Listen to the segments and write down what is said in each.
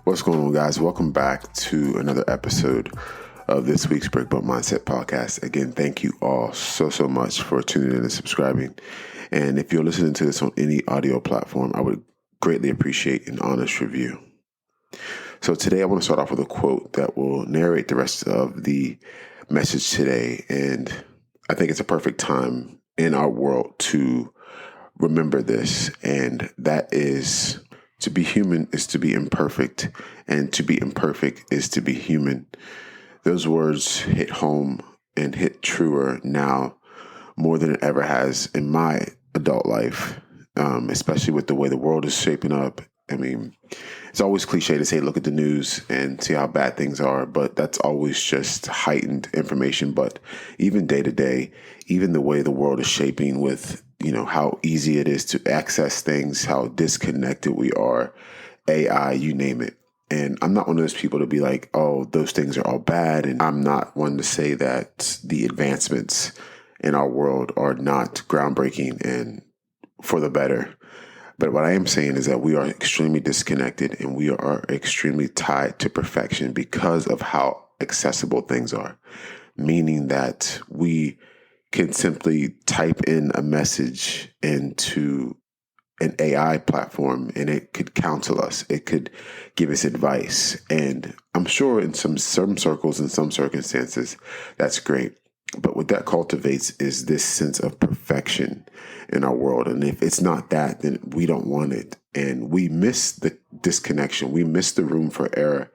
What's going on, guys? Welcome back to another episode of this week's Breakboat Mindset podcast. Again, thank you all so much for tuning in and subscribing. And if you're listening to this on any audio platform, I would greatly appreciate an honest review. So today I want to start off with a quote that will narrate the rest of the message today. And I think it's a perfect time in our world to remember this. And that is, to be human is to be imperfect, and to be imperfect is to be human. Those words hit home and hit truer now more than it ever has in my adult life, especially with the way the world is shaping up. I mean, it's always cliche to say, look at the news and see how bad things are, but that's always just heightened information. But even day to day, even the way the world is shaping with, how easy it is to access things, how disconnected we are, AI, you name it. And I'm not one of those people to be like, oh, those things are all bad. And I'm not one to say that the advancements in our world are not groundbreaking and for the better. But what I am saying is that we are extremely disconnected and we are extremely tied to perfection because of how accessible things are, meaning that we can simply type in a message into an AI platform and it could counsel us. It could give us advice. And I'm sure in some circles, in some circumstances, that's great. But what that cultivates is this sense of perfection in our world. And if it's not that, then we don't want it. And we miss the disconnection. We miss the room for error.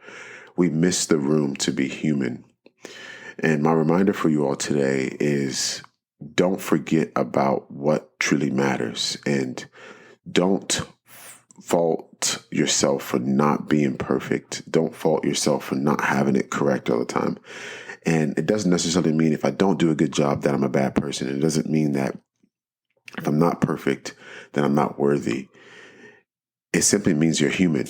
We miss the room to be human. And my reminder for you all today is don't forget about what truly matters. And don't fault yourself for not being perfect. Don't fault yourself for not having it correct all the time. And it doesn't necessarily mean if I don't do a good job that I'm a bad person. It doesn't mean that if I'm not perfect, then I'm not worthy. It simply means you're human.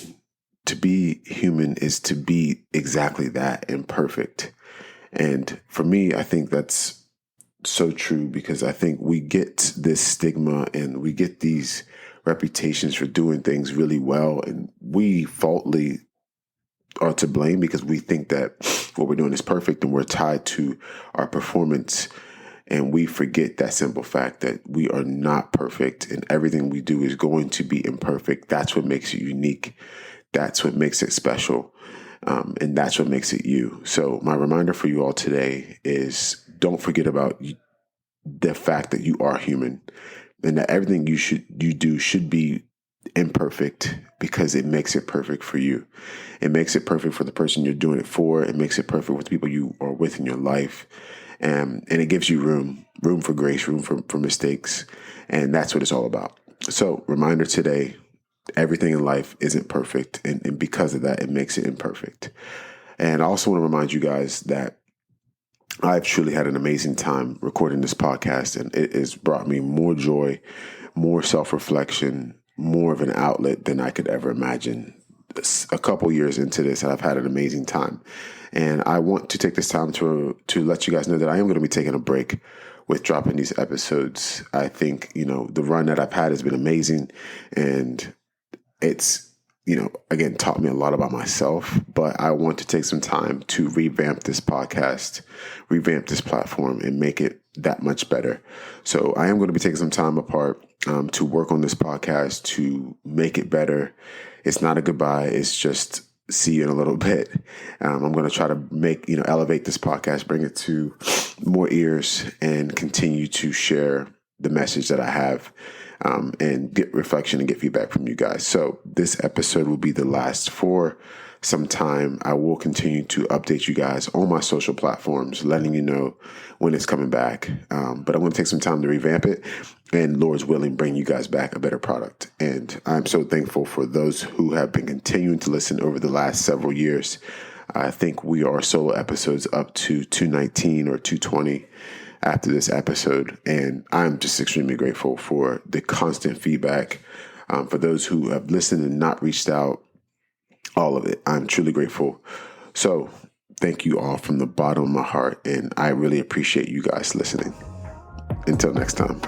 To be human is to be exactly that, imperfect. And for me, I think that's so true because I think we get this stigma and we get these reputations for doing things really well. And we faultly are to blame because we think that what we're doing is perfect and we're tied to our performance. And we forget that simple fact that we are not perfect and everything we do is going to be imperfect. That's what makes it unique. That's what makes it special. And that's what makes it you. So my reminder for you all today is don't forget about the fact that you are human and that everything you do should be imperfect because it makes it perfect for you. It makes it perfect for the person you're doing it for. It makes it perfect with the people you are with in your life. And it gives you room for grace, room for mistakes. And that's what it's all about. So reminder today, everything in life isn't perfect. And because of that, it makes it imperfect. And I also want to remind you guys that I've truly had an amazing time recording this podcast, and it has brought me more joy, more self-reflection, more of an outlet than I could ever imagine. A couple years into this, I've had an amazing time. And I want to take this time to let you guys know that I am going to be taking a break with dropping these episodes. I think, the run that I've had has been amazing, and it's, again, taught me a lot about myself, but I want to take some time to revamp this podcast, revamp this platform, and make it that much better. So I am going to be taking some time apart to work on this podcast, to make it better. It's not a goodbye. It's just see you in a little bit. I'm going to try to elevate this podcast, bring it to more ears, and continue to share the message that I have. And get reflection and get feedback from you guys. So this episode will be the last for some time. I will continue to update you guys on my social platforms, letting you know when it's coming back. But I'm going to take some time to revamp it and, Lord's willing, bring you guys back a better product. And I'm so thankful for those who have been continuing to listen over the last several years. I think we are solo episodes up to 219 or 220 after this episode. And I'm just extremely grateful for the constant feedback. For those who have listened and not reached out, all of it, I'm truly grateful. So thank you all from the bottom of my heart. And I really appreciate you guys listening. Until next time.